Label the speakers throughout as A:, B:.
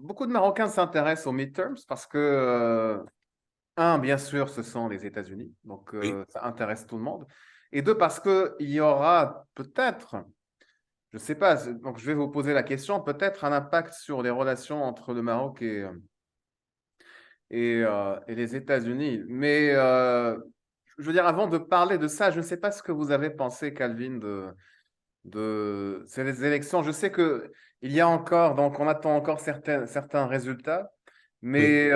A: beaucoup de Marocains s'intéressent aux midterms parce que, un, bien sûr, ce sont les États-Unis, donc
B: Oui,
A: ça intéresse tout le monde. Et deux, parce qu'il y aura peut-être, je ne sais pas, donc je vais vous poser la question, peut-être un impact sur les relations entre le Maroc et les États-Unis. Mais je veux dire, avant de parler de ça, je ne sais pas ce que vous avez pensé, Calvin, de ces élections. Je sais que il y a encore, donc on attend encore certains résultats,
B: oui,
A: mais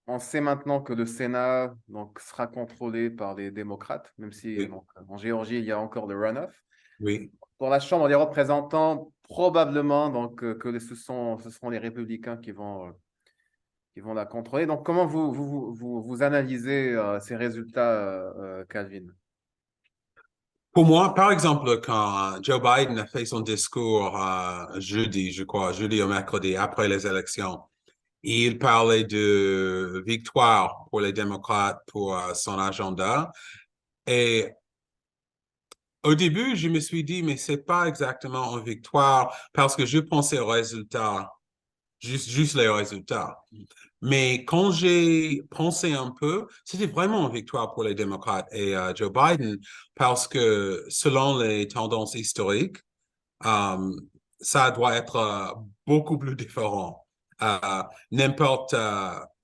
A: on sait maintenant que le Sénat donc, sera contrôlé par les démocrates, même si
B: oui,
A: donc, en Géorgie, il y a encore le runoff.
B: oui.
A: Pour la Chambre des représentants, probablement donc, ce seront les républicains qui vont la contrôler. Donc, comment vous analysez ces résultats, Calvin?
B: Pour moi, par exemple, quand Joe Biden a fait son discours jeudi, je crois, jeudi ou mercredi, après les élections, il parlait de victoire pour les démocrates pour son agenda. Et au début, je me suis dit, mais c'est pas exactement une victoire parce que je pensais aux résultats, juste les résultats. Mais quand j'ai pensé un peu, c'était vraiment une victoire pour les démocrates et Joe Biden parce que selon les tendances historiques, euh, ça doit être beaucoup plus différent. N'importe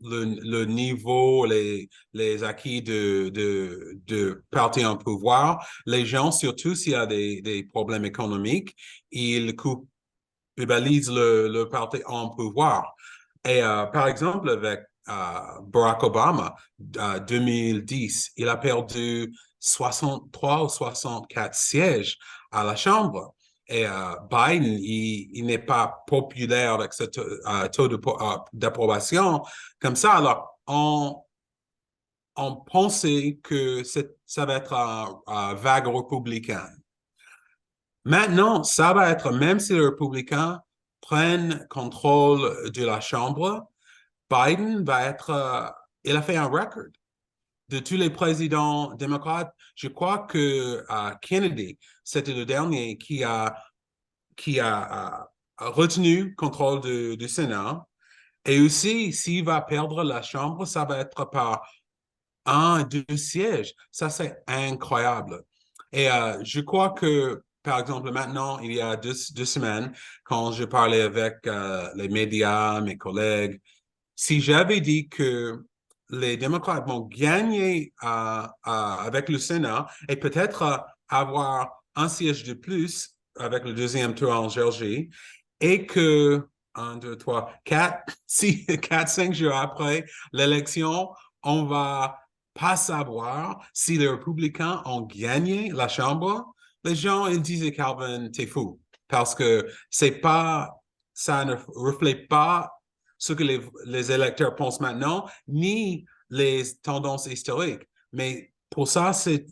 B: le niveau, les acquis de parti en pouvoir, les gens, surtout s'il y a des problèmes économiques, ils culpabilisent le parti en pouvoir. Et par exemple, avec Barack Obama, 2010, il a perdu 63 ou 64 sièges à la Chambre. Et Biden, il n'est pas populaire avec ce taux d'approbation comme ça. Alors, on pensait que ça va être un vague républicain. Maintenant, ça va être, même si les républicains prennent contrôle de la Chambre, Biden va être, il a fait un record de tous les présidents démocrates. Je crois que Kennedy, c'était le dernier qui a retenu contrôle du Sénat. Et aussi, s'il va perdre la Chambre, ça va être par un, deux sièges. Ça, c'est incroyable. Et je crois que, par exemple, maintenant, il y a deux semaines, quand je parlais avec les médias, mes collègues, si j'avais dit que les démocrates vont gagner avec le Sénat et peut-être avoir un siège de plus avec le deuxième tour en Géorgie et que un, deux, trois, quatre, six, quatre, 5 jours après l'élection, on va pas savoir si les républicains ont gagné la Chambre. Les gens, ils disaient, Calvin, t'es fou. Parce que c'est pas, ça ne reflète pas ce que les électeurs pensent maintenant, ni les tendances historiques. Mais pour ça, c'est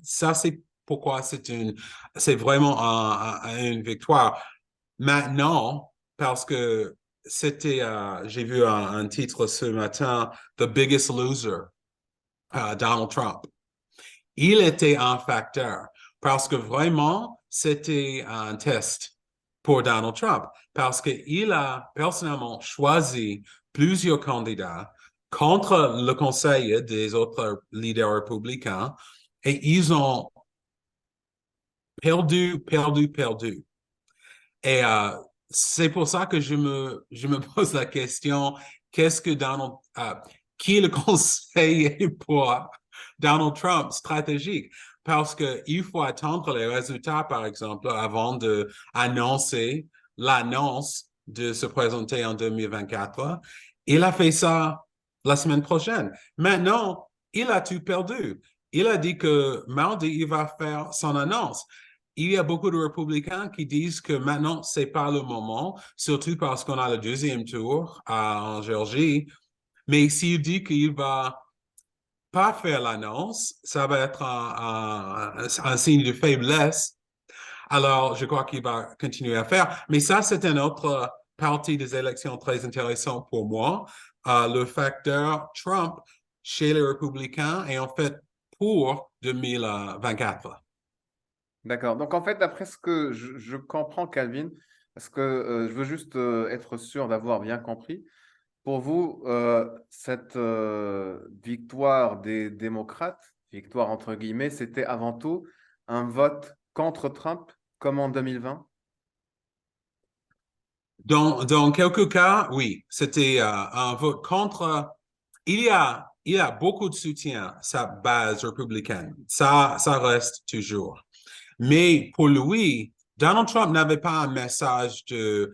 B: pourquoi c'est vraiment une victoire. Maintenant, parce que j'ai vu un titre ce matin, The Biggest Loser, Donald Trump. Il était un facteur parce que vraiment, c'était un test pour Donald Trump parce qu'il a personnellement choisi plusieurs candidats contre le conseil des autres leaders républicains et ils ont perdu, perdu, perdu. Et c'est pour ça que je me pose la question, qu'est-ce que qui est le conseiller pour Donald Trump stratégique? Parce qu'il faut attendre les résultats, par exemple, avant d'annoncer l'annonce de se présenter en 2024. Il a fait ça la semaine prochaine. Maintenant, il a tout perdu. Il a dit que mardi, il va faire son annonce. Il y a beaucoup de républicains qui disent que maintenant, c'est pas le moment, surtout parce qu'on a le deuxième tour en Géorgie. Mais s'il dit qu'il va pas faire l'annonce, ça va être un signe de faiblesse. Alors, je crois qu'il va continuer à faire. Mais ça, c'est une autre partie des élections très intéressante pour moi. Le facteur Trump chez les républicains et en fait pour 2024.
A: D'accord. Donc, en fait, d'après ce que je comprends, Calvin, Parce que je veux juste être sûr d'avoir bien compris. Pour vous, cette victoire des démocrates, victoire entre guillemets, c'était avant tout un vote contre Trump, comme en 2020?
B: Dans quelques cas, oui, c'était un vote contre. Il y a beaucoup de soutien à sa base républicaine. Ça reste toujours. Mais pour lui, Donald Trump n'avait pas un message de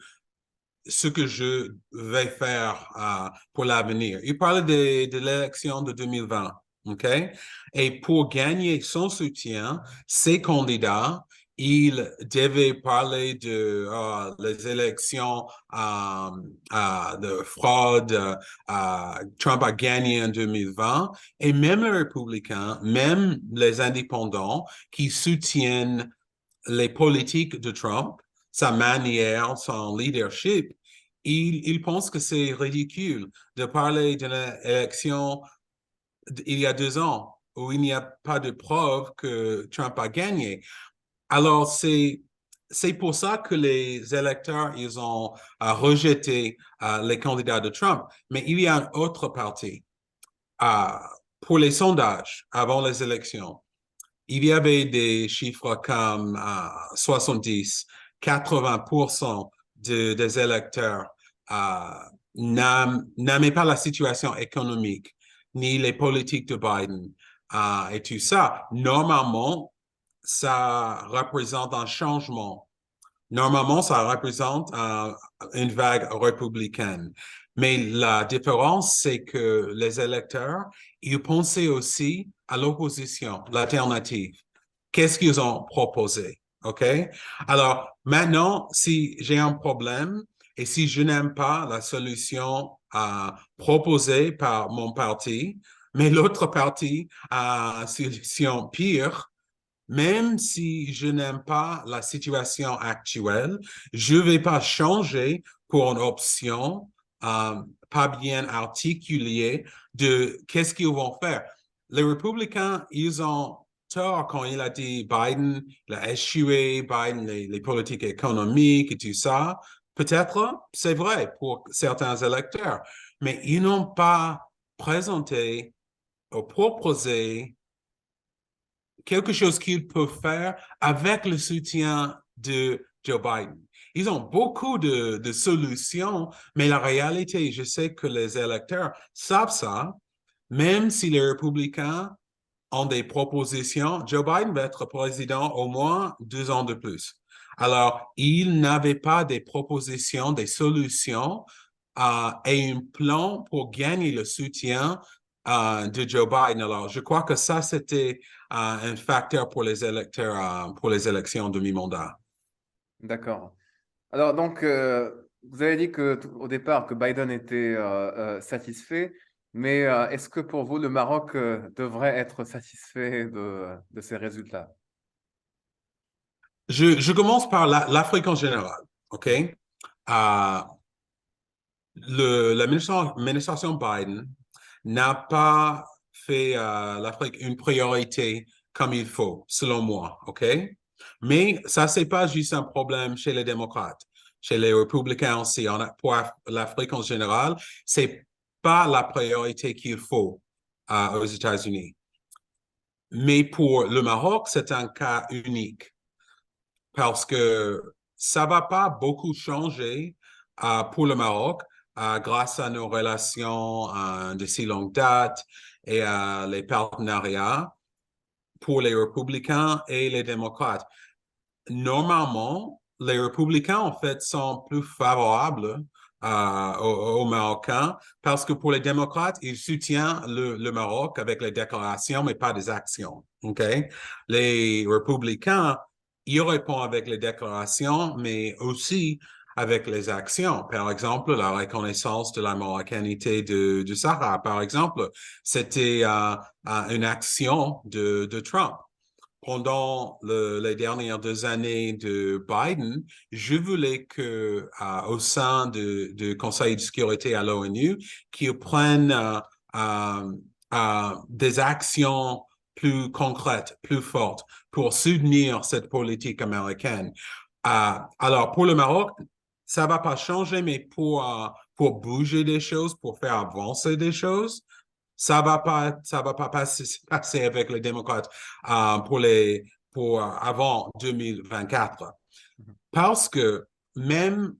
B: ce que je vais faire pour l'avenir. Il parlait de l'élection de 2020, OK? Et pour gagner son soutien, ses candidats, il devait parler de les élections de fraude. Trump a gagné en 2020. Et même les républicains, même les indépendants qui soutiennent les politiques de Trump, sa manière, son leadership, il pense que c'est ridicule de parler d'une élection il y a 2 ans où il n'y a pas de preuve que Trump a gagné. Alors, c'est pour ça que les électeurs, ils ont rejeté les candidats de Trump. Mais il y a un autre parti. Euh, pour les sondages avant les élections, il y avait des chiffres comme 70, 80% des électeurs euh, n'aimaient pas la situation économique ni les politiques de Biden et tout ça. Normalement, ça représente un changement. Normalement, ça représente une vague républicaine. Mais la différence, c'est que les électeurs, ils pensaient aussi à l'opposition, l'alternative. Qu'est-ce qu'ils ont proposé? OK? Alors, maintenant, si j'ai un problème et si je n'aime pas la solution proposée par mon parti, mais l'autre parti a une solution pire, même si je n'aime pas la situation actuelle, je ne vais pas changer pour une option pas bien articulée de qu'est-ce qu'ils vont faire. Les républicains, ils ont tort quand il a dit Biden, il a échoué, Biden, les politiques économiques et tout ça. Peut-être, c'est vrai pour certains électeurs, mais ils n'ont pas présenté ou proposé quelque chose qu'ils peuvent faire avec le soutien de Joe Biden. Ils ont beaucoup de solutions, mais la réalité, je sais que les électeurs savent ça, même si les républicains ont des propositions, Joe Biden va être président au moins 2 ans de plus. Alors, ils n'avaient pas des propositions, des solutions et un plan pour gagner le soutien de Joe Biden. Alors, je crois que ça, c'était un facteur pour les électeurs, pour les élections demi-mandat.
A: D'accord. Alors donc, vous avez dit que au départ que Biden était satisfait, mais est-ce que pour vous le Maroc devrait être satisfait de ces résultats?
B: Je commence par l'Afrique en général, OK? L'administration Biden n'a pas fait l'Afrique une priorité comme il faut, selon moi, OK? Mais ça, c'est pas juste un problème chez les démocrates, chez les républicains aussi. Pour l'Afrique en général, c'est pas la priorité qu'il faut aux États-Unis. Mais pour le Maroc, c'est un cas unique parce que ça va pas beaucoup changer pour le Maroc grâce à nos relations de si longue date et les partenariats pour les républicains et les démocrates. Normalement, les républicains, en fait, sont plus favorables aux Marocains parce que pour les démocrates, ils soutiennent le Maroc avec les déclarations, mais pas des actions. OK? Les républicains, ils répondent avec les déclarations, mais aussi avec les actions. Par exemple, la reconnaissance de la marocanité du Sahara, par exemple, c'était une action de Trump pendant les dernières 2 années de Biden, je voulais que, au sein du Conseil de sécurité à l'ONU, qu'ils prennent des actions plus concrètes, plus fortes pour soutenir cette politique américaine. Alors, pour le Maroc, ça va pas changer, mais pour bouger des choses, pour faire avancer des choses, ça va pas passer avec les démocrates pour avant 2024.
A: Mhm.
B: Parce que même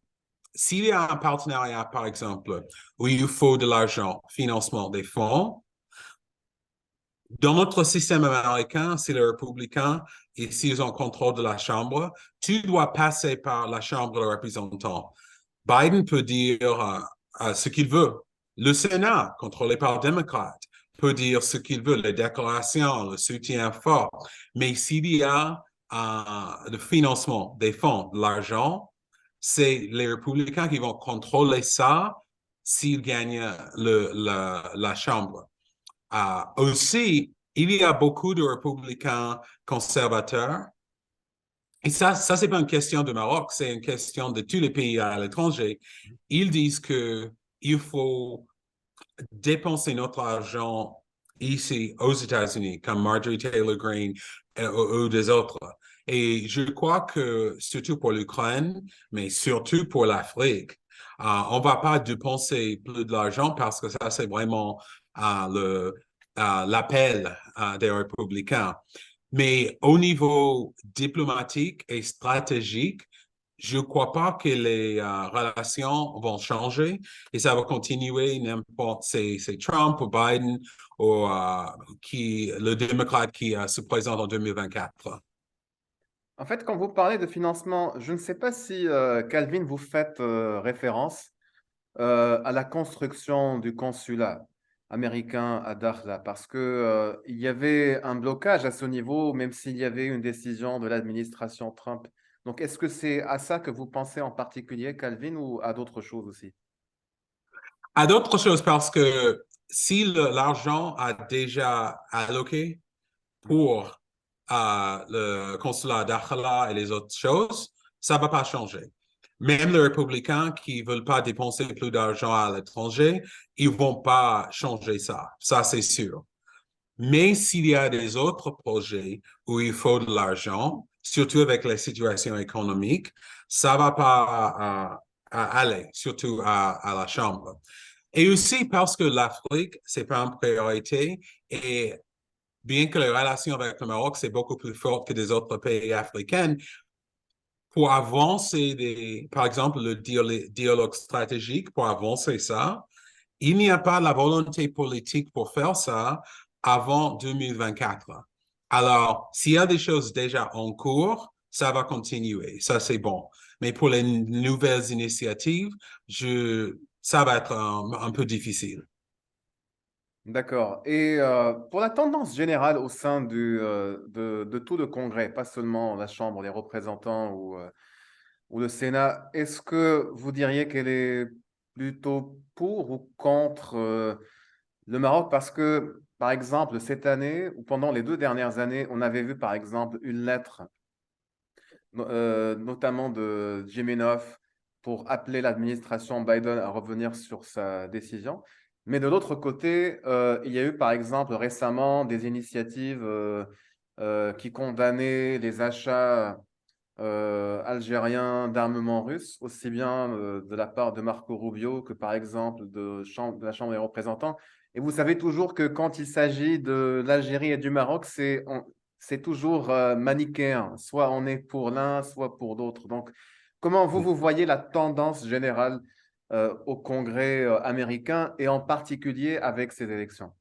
B: s'il y a un partenariat, par exemple, où il faut de l'argent, financement des fonds, dans notre système américain, c'est les républicains et s'ils ont contrôle de la Chambre, tu dois passer par la Chambre des représentants. Biden peut dire ce qu'il veut. Le Sénat, contrôlé par les démocrates, peut dire ce qu'il veut, les déclarations, le soutien fort. Mais s'il y a le financement des fonds, de l'argent, c'est les républicains qui vont contrôler ça s'ils gagnent la Chambre. Aussi, il y a beaucoup de républicains conservateurs. Et ça c'est pas une question du Maroc, c'est une question de tous les pays à l'étranger. Ils disent que il faut dépenser notre argent ici aux États-Unis, comme Marjorie Taylor Greene ou des autres. Et je crois que, surtout pour l'Ukraine, mais surtout pour l'Afrique, on va pas dépenser plus de l'argent parce que ça, c'est vraiment l'appel des républicains. Mais au niveau diplomatique et stratégique, je ne crois pas que les relations vont changer et ça va continuer n'importe c'est Trump ou Biden ou le démocrate qui se présente en 2024.
A: En fait, quand vous parlez de financement, je ne sais pas si, Calvin, vous faites référence à la construction du consulat américain à Dakhla, parce que, il y avait un blocage à ce niveau, même s'il y avait une décision de l'administration Trump. Donc, est-ce que c'est à ça que vous pensez en particulier, Calvin, ou à d'autres choses aussi?
B: À d'autres choses parce que si l'argent a déjà alloqué pour le consulat d'Akhala et les autres choses, ça ne va pas changer. Même les républicains qui ne veulent pas dépenser plus d'argent à l'étranger, ils ne vont pas changer ça. Ça, c'est sûr. Mais s'il y a des autres projets où il faut de l'argent, surtout avec la situation économique, ça ne va pas aller, surtout à la Chambre. Et aussi parce que l'Afrique, ce n'est pas une priorité et bien que les relations avec le Maroc, c'est beaucoup plus fort que des autres pays africains, pour avancer, par exemple, le dialogue stratégique, pour avancer ça, il n'y a pas la volonté politique pour faire ça avant 2024. Alors, s'il y a des choses déjà en cours, ça va continuer. Ça, c'est bon. Mais pour les nouvelles initiatives, ça va être un peu difficile.
A: D'accord. Et pour la tendance générale au sein de tout le Congrès, pas seulement la Chambre des représentants ou le Sénat, est-ce que vous diriez qu'elle est plutôt pour ou contre le Maroc? Parce que, par exemple, cette année ou pendant les 2 dernières années, on avait vu, par exemple, une lettre, notamment de Jiminov, pour appeler l'administration Biden à revenir sur sa décision. Mais de l'autre côté, il y a eu, par exemple, récemment des initiatives qui condamnaient les achats algérien d'armement russe, aussi bien de la part de Marco Rubio que par exemple de la Chambre des représentants. Et vous savez toujours que quand il s'agit de l'Algérie et du Maroc, c'est toujours manichéen. Soit on est pour l'un, soit pour d'autres. Donc, comment vous voyez la tendance générale au Congrès américain et en particulier avec ces élections?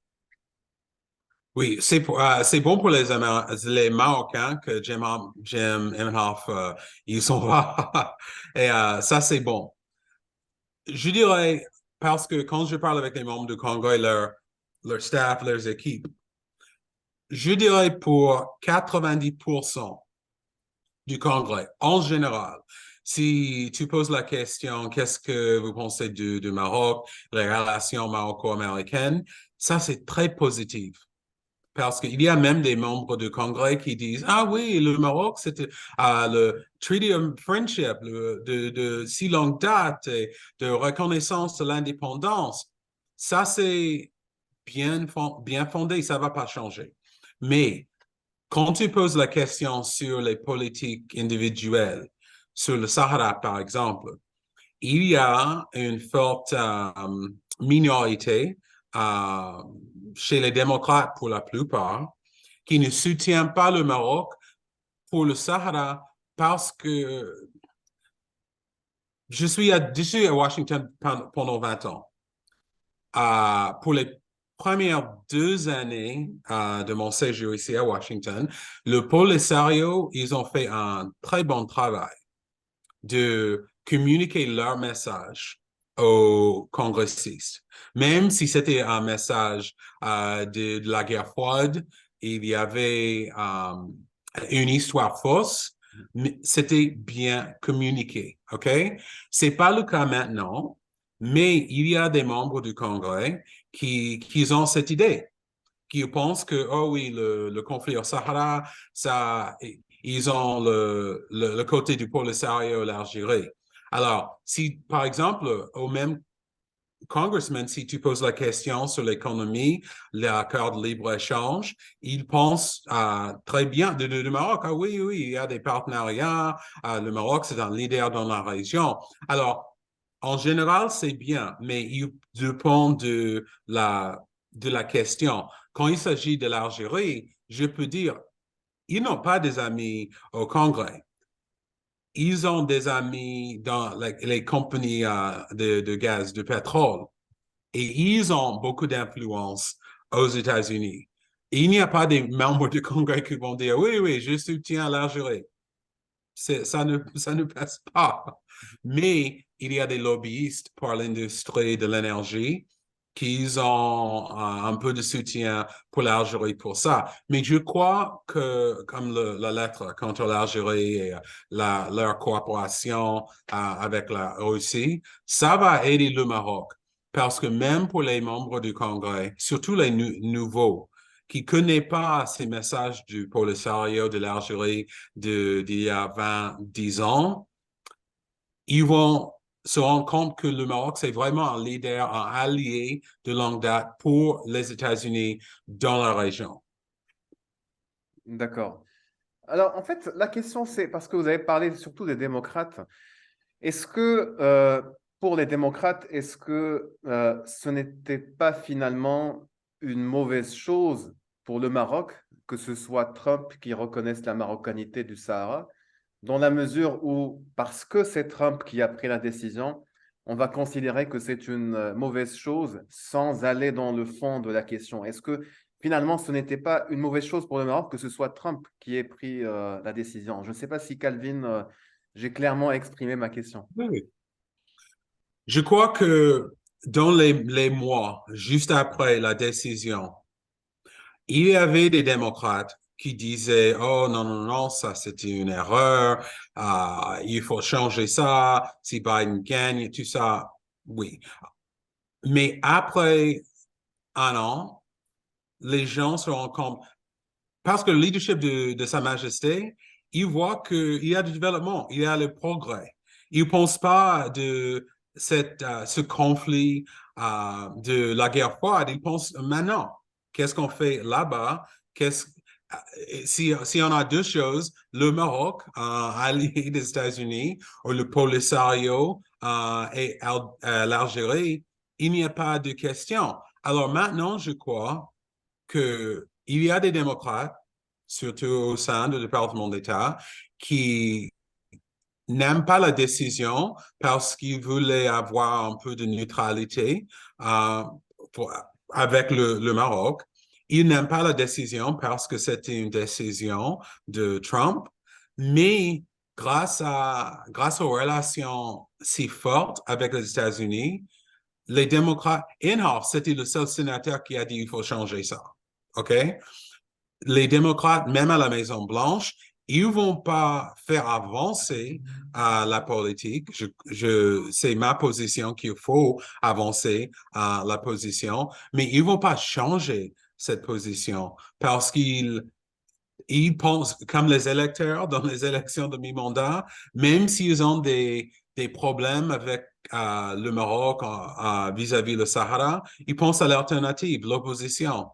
B: Oui, c'est bon pour les Marocains que Jim Emhoff, ils sont là. Et ça, c'est bon. Je dirais, parce que quand je parle avec les membres du Congrès, leur staff, leurs équipes, je dirais pour 90% du Congrès, en général, si tu poses la question, qu'est-ce que vous pensez du Maroc, les relations maroco-américaines, ça, c'est très positif. Parce qu'il y a même des membres du Congrès qui disent, ah oui, le Maroc, c'était le Treaty of Friendship de si longue date et de reconnaissance de l'indépendance. Ça, c'est bien fondé, ça ne va pas changer. Mais quand tu poses la question sur les politiques individuelles, sur le Sahara, par exemple, il y a une forte minorité chez les démocrates pour la plupart qui ne soutient pas le Maroc pour le Sahara parce que je suis à Washington pendant 20 ans. Pour les premières 2 années de mon séjour ici à Washington, le Polisario, ils ont fait un très bon travail de communiquer leur message aux congressistes. Même si c'était un message de la guerre froide, il y avait une histoire fausse, mais c'était bien communiqué, OK? C'est pas le cas maintenant, mais il y a des membres du Congrès qui ont cette idée, qui pensent que, oh oui, le conflit au Sahara, ça, ils ont le côté du Polisario, l'Algérie. Alors, si, par exemple, au même congressman, si tu poses la question sur l'économie, l'accord de libre-échange, il pense très bien de Maroc. Ah oui, oui, il y a des partenariats. Le Maroc, c'est un leader dans la région. Alors, en général, c'est bien, mais il dépend de la question. Quand il s'agit de l'Algérie, je peux dire, ils n'ont pas des amis au Congrès. Ils ont des amis dans les compagnies de gaz, de pétrole. Et ils ont beaucoup d'influence aux États-Unis. Il n'y a pas des membres du Congrès qui vont dire, oui, oui, je soutiens l'Algérie. Ça ne passe pas. Mais il y a des lobbyistes pour l'industrie de l'énergie qui ont un peu de soutien pour l'Algérie pour ça. Mais je crois que, comme la lettre contre l'Algérie et leur coopération avec la Russie, ça va aider le Maroc. Parce que même pour les membres du Congrès, surtout les nouveaux, qui ne connaissent pas ces messages du Polisario de l'Algérie d'il y a 20, 10 ans, ils vont se rendre compte que le Maroc, c'est vraiment un leader, un allié de longue date pour les États-Unis dans la région.
A: D'accord. Alors, en fait, la question, c'est parce que vous avez parlé surtout des démocrates. Est-ce que, pour les démocrates, est-ce que ce n'était pas finalement une mauvaise chose pour le Maroc que ce soit Trump qui reconnaisse la marocanité du Sahara, dans la mesure où, parce que c'est Trump qui a pris la décision, on va considérer que c'est une mauvaise chose sans aller dans le fond de la question. Est-ce que finalement, ce n'était pas une mauvaise chose pour le Maroc que ce soit Trump qui ait pris la décision? Je ne sais pas si Calvin, j'ai clairement exprimé ma question.
B: Oui, oui. Je crois que dans les mois juste après la décision, il y avait des démocrates qui disaient, oh non, non, non, ça c'était une erreur, il faut changer ça, si Biden gagne, tout ça, oui. Mais après un an, les gens se rendent compte, parce que le leadership de Sa Majesté, il voit qu'il y a du développement, il y a le progrès. Il ne pense pas de ce conflit de la guerre froide, il pense maintenant, qu'est-ce qu'on fait là-bas? Qu'est-ce, si on a deux choses, le Maroc, allié des États-Unis, ou le Polisario et l'Algérie, il n'y a pas de question. Alors maintenant, je crois qu'il y a des démocrates, surtout au sein du département d'État, qui n'aiment pas la décision parce qu'ils voulaient avoir un peu de neutralité euh, pour, avec le Maroc. Ils n'aiment pas la décision parce que c'était une décision de Trump, mais grâce aux relations si fortes avec les États-Unis, les démocrates, Inhofe, c'était le seul sénateur qui a dit il faut changer ça. OK? Les démocrates, même à la Maison-Blanche, ils ne vont pas faire avancer la politique. C'est ma position qu'il faut avancer la position, mais ils ne vont pas changer cette position parce ils pensent, comme les électeurs dans les élections de mi-mandat, même s'ils ont des problèmes avec le Maroc vis-à-vis le Sahara, ils pensent à l'alternative, l'opposition.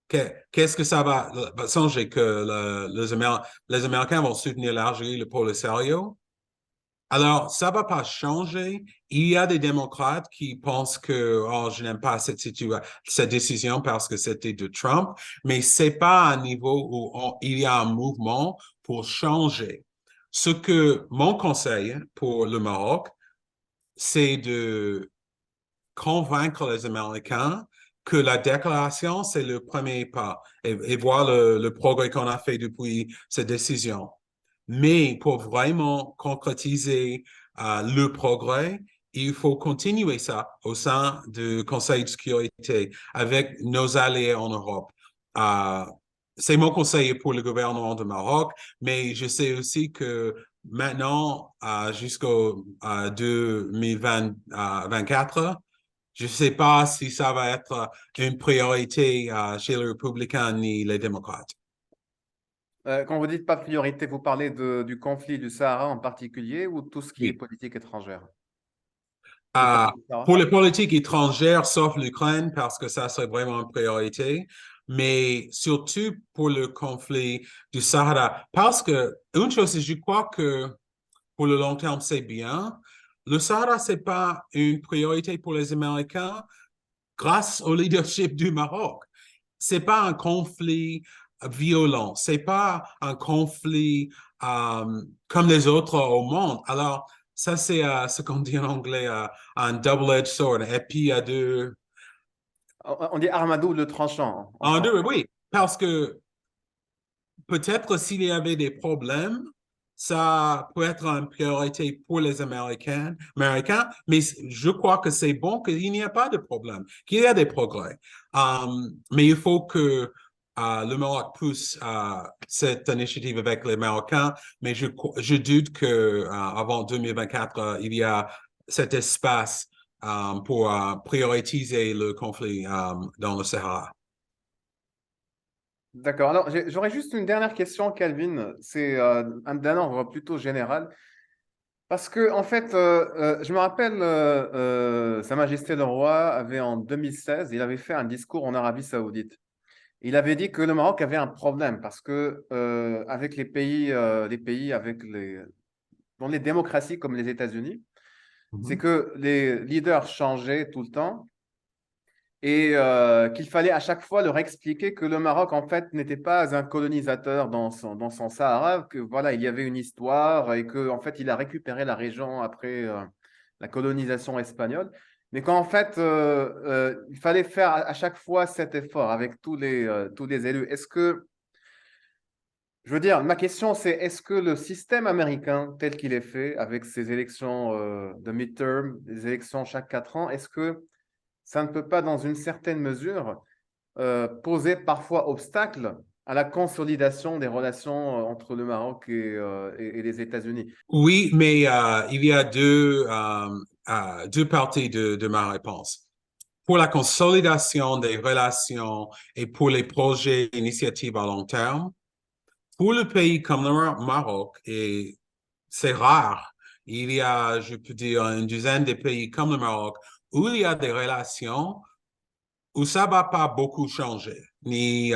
B: Qu'est-ce que ça va... Songez que les Américains vont soutenir l'Algérie, le Polisario. Alors, ça va pas changer. Il y a des démocrates qui pensent que, oh, je n'aime pas cette décision parce que c'était de Trump, mais c'est pas un niveau où il y a un mouvement pour changer. Ce que mon conseil pour le Maroc, c'est de convaincre les Américains que la déclaration, c'est le premier pas et voir le progrès qu'on a fait depuis cette décision. Mais pour vraiment concrétiser le progrès, il faut continuer ça au sein du Conseil de sécurité avec nos alliés en Europe. Euh, c'est mon conseil pour le gouvernement du Maroc, mais je sais aussi que maintenant, jusqu'au 2024, je ne sais pas si ça va être une priorité chez les républicains ni les démocrates.
A: Quand vous dites pas priorité, vous parlez du conflit du Sahara en particulier ou tout ce qui est
B: Oui.
A: politique étrangère? Vous
B: Euh,
A: parlez du Sahara?
B: pour les politiques étrangères, sauf l'Ukraine, parce que ça serait vraiment une priorité, mais surtout pour le conflit du Sahara. Parce que une chose, je crois que pour le long terme, c'est bien. Le Sahara, c'est pas une priorité pour les Américains grâce au leadership du Maroc. C'est pas un conflit violent, c'est pas un conflit comme les autres au monde. Alors, ça, c'est ce qu'on dit en anglais un double-edged sword, épée à deux.
A: On dit arme à double tranchant en
B: En
A: français.
B: deux, oui, parce que peut-être s'il y avait des problèmes, ça peut être une priorité pour les Américains, mais je crois que c'est bon qu'il n'y ait pas de problème, qu'il y ait des progrès. Mais il faut que le Maroc pousse cette initiative avec les Marocains, mais je doute que avant 2024, il y a cet espace pour prioriser le conflit dans le Sahara.
A: D'accord. Alors, j'aurais juste une dernière question, Calvin. C'est d'un ordre plutôt général. Parce que, en fait, je me rappelle, Sa Majesté le Roi avait en 2016, il avait fait un discours en Arabie Saoudite. Il avait dit que le Maroc avait un problème parce que avec les pays dans les démocraties comme les États-Unis, c'est
B: Mhm.
A: que les leaders changeaient tout le temps et qu'il fallait à chaque fois leur expliquer que le Maroc, en fait, n'était pas un colonisateur dans son Sahara, que voilà, il y avait une histoire et que, en fait, il a récupéré la région après la colonisation espagnole. Mais qu'en fait, il fallait faire à chaque fois cet effort avec tous les élus. Je veux dire, ma question, c'est est-ce que le système américain tel qu'il est fait, avec ces élections de midterm, des élections chaque 4 ans, est-ce que ça ne peut pas, dans une certaine mesure, poser parfois obstacle à la consolidation des relations entre le Maroc et les États-Unis?
B: Oui, mais il y a deux parties de ma réponse. Pour la consolidation des relations et pour les projets et initiatives à long terme, pour le pays comme le Maroc, et c'est rare, il y a, je peux dire, une dizaine de pays comme le Maroc où il y a des relations où ça va pas beaucoup changer, ni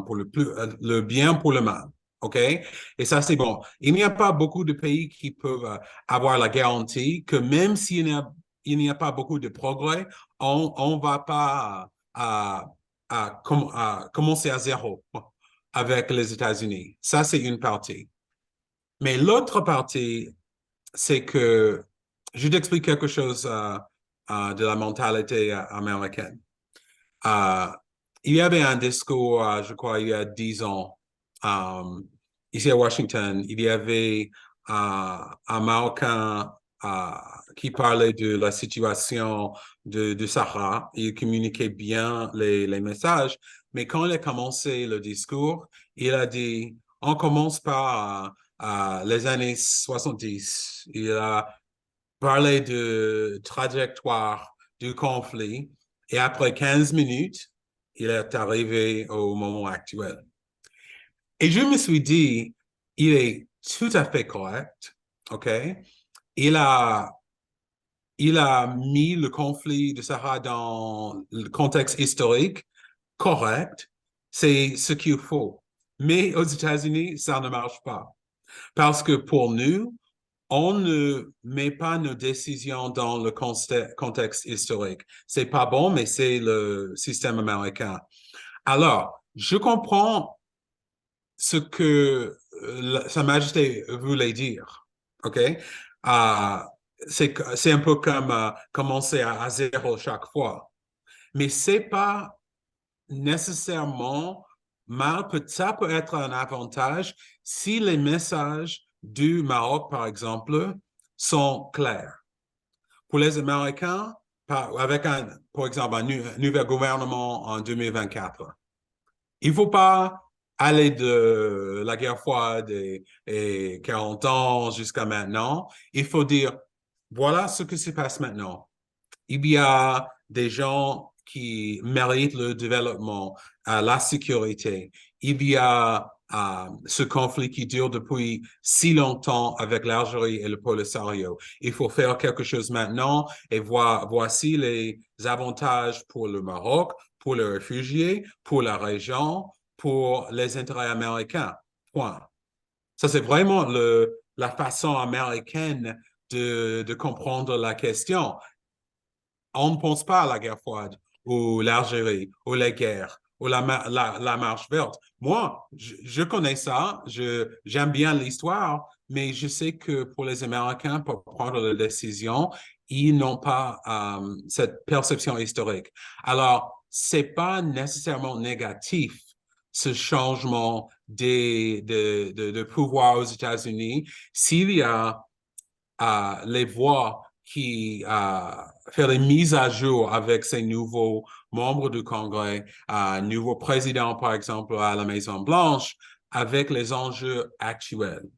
B: pour le bien pour le mal. OK? Et ça, c'est bon. Il n'y a pas beaucoup de pays qui peuvent avoir la garantie que même il n'y a pas beaucoup de progrès, on va pas commencer à zéro avec les États-Unis. Ça, c'est une partie. Mais l'autre partie, c'est que je t'explique quelque chose de la mentalité américaine. Euh, il y avait un discours, je crois, il y a 10 ans, euh, ici à Washington, il y avait un Marocain euh, qui parlait de la situation de Sahara. Il communiquait bien les messages, mais quand il a commencé le discours, il a dit, on commence par les années 70. Il a parlé de trajectoire du conflit. Et après 15 minutes, il est arrivé au moment actuel. Et je me suis dit, il est tout à fait correct, OK? Il a, il a mis le conflit de Sahara dans le contexte historique correct. C'est ce qu'il faut. Mais aux États-Unis, ça ne marche pas. Parce que pour nous, on ne met pas nos décisions dans le contexte historique. C'est pas bon, mais c'est le système américain. Alors, je comprends ce que Sa Majesté voulait dire. OK? C'est un peu comme commencer à zéro chaque fois. Mais c'est pas nécessairement mal. Ça peut être un avantage si les messages du Maroc, par exemple, sont clairs. Pour les Américains, avec par exemple, un nouvel gouvernement en 2024, il ne faut pas aller de la guerre froide et 40 ans jusqu'à maintenant. Il faut dire, voilà ce qui se passe maintenant. Il y a des gens qui méritent le développement, la sécurité. Il y a ce conflit qui dure depuis si longtemps avec l'Algérie et le Polisario. Il faut faire quelque chose maintenant et voici les avantages pour le Maroc, pour les réfugiés, pour la région, pour les intérêts américains. Point. Ça, c'est vraiment la façon américaine de comprendre la question. On ne pense pas à la guerre froide ou l'Algérie ou les guerres ou la marche verte. Moi, je connais ça, j'aime bien l'histoire, mais je sais que pour les Américains, pour prendre la décision, ils n'ont pas cette perception historique. Alors, c'est pas nécessairement négatif ce changement de pouvoir aux États-Unis s'il y a les voix qui faire des mises à jour avec ces nouveaux membres du Congrès, nouveau président, par exemple, à la Maison-Blanche, avec les enjeux actuels.